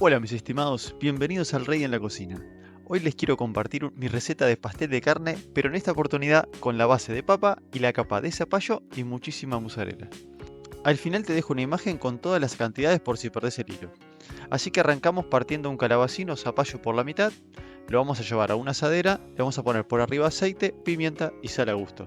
Hola mis estimados, bienvenidos al Rey en la Cocina. Hoy les quiero compartir mi receta de pastel de carne, pero en esta oportunidad con la base de papa y la capa de zapallo y muchísima mozzarella. Al final te dejo una imagen con todas las cantidades por si perdés el hilo. Así que arrancamos partiendo un calabacín o zapallo por la mitad, lo vamos a llevar a una asadera, le vamos a poner por arriba aceite, pimienta y sal a gusto.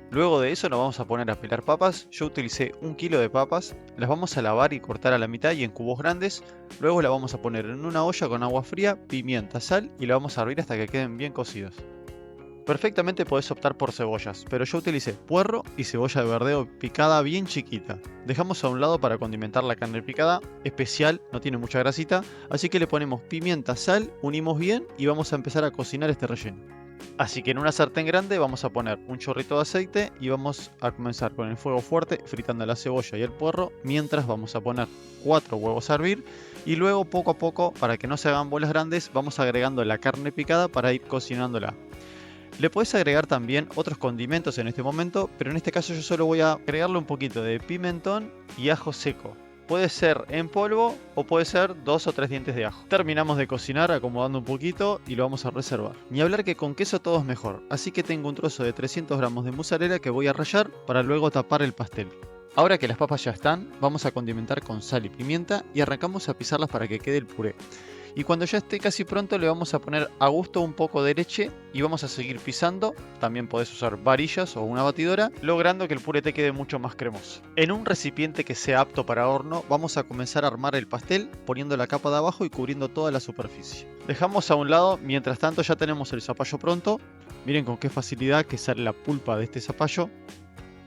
Luego de eso nos vamos a poner a pelar papas. Yo utilicé 1 kilo de papas. Las vamos a lavar y cortar a la mitad y en cubos grandes. Luego la vamos a poner en una olla con agua fría, pimienta, sal y la vamos a hervir hasta que queden bien cocidos. Perfectamente podés optar por cebollas, pero yo utilicé puerro y cebolla de verdeo picada bien chiquita. Dejamos a un lado para condimentar la carne picada, especial, no tiene mucha grasita, así que le ponemos pimienta, sal, unimos bien y vamos a empezar a cocinar este relleno. Así que en una sartén grande vamos a poner un chorrito de aceite y vamos a comenzar con el fuego fuerte fritando la cebolla y el puerro mientras vamos a poner 4 huevos a hervir y luego poco a poco, para que no se hagan bolas grandes, vamos agregando la carne picada para ir cocinándola. Le puedes agregar también otros condimentos en este momento, pero en este caso yo solo voy a agregarle un poquito de pimentón y ajo seco. Puede ser en polvo o puede ser 2 o 3 dientes de ajo. Terminamos de cocinar acomodando un poquito y lo vamos a reservar. Ni hablar que con queso todo es mejor, así que tengo un trozo de 300 gramos de mozzarella que voy a rallar para luego tapar el pastel. Ahora que las papas ya están, vamos a condimentar con sal y pimienta y arrancamos a pisarlas para que quede el puré. Y cuando ya esté casi pronto le vamos a poner a gusto un poco de leche y vamos a seguir pisando. También podés usar varillas o una batidora, logrando que el puré te quede mucho más cremoso. En un recipiente que sea apto para horno vamos a comenzar a armar el pastel poniendo la capa de abajo y cubriendo toda la superficie. Dejamos a un lado, mientras tanto ya tenemos el zapallo pronto. Miren con qué facilidad que sale la pulpa de este zapallo.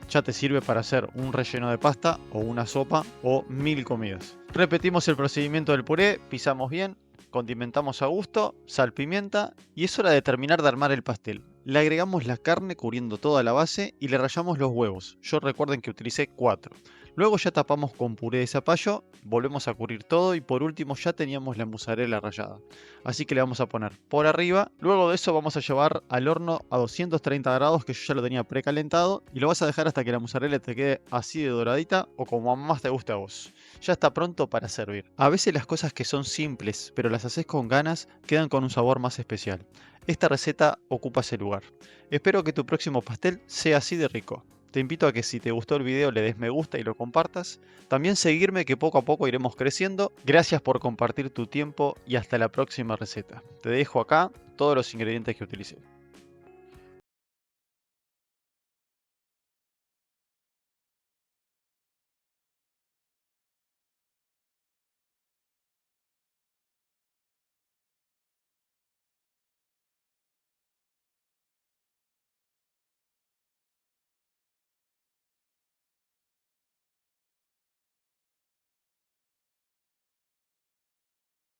Ya te sirve para hacer un relleno de pasta o una sopa o 1000 comidas. Repetimos el procedimiento del puré, pisamos bien, condimentamos a gusto, sal, pimienta y es hora de terminar de armar el pastel. Le agregamos la carne cubriendo toda la base y le rallamos los huevos. Yo recuerden que utilicé 4. Luego ya tapamos con puré de zapallo, volvemos a cubrir todo y por último ya teníamos la mozzarella rallada. Así que le vamos a poner por arriba. Luego de eso vamos a llevar al horno a 230 grados que yo ya lo tenía precalentado y lo vas a dejar hasta que la mozzarella te quede así de doradita o como más te guste a vos. Ya está pronto para servir. A veces las cosas que son simples pero las haces con ganas quedan con un sabor más especial. Esta receta ocupa ese lugar. Espero que tu próximo pastel sea así de rico. Te invito a que si te gustó el video le des me gusta y lo compartas. También seguirme que poco a poco iremos creciendo. Gracias por compartir tu tiempo y hasta la próxima receta. Te dejo acá todos los ingredientes que utilicé.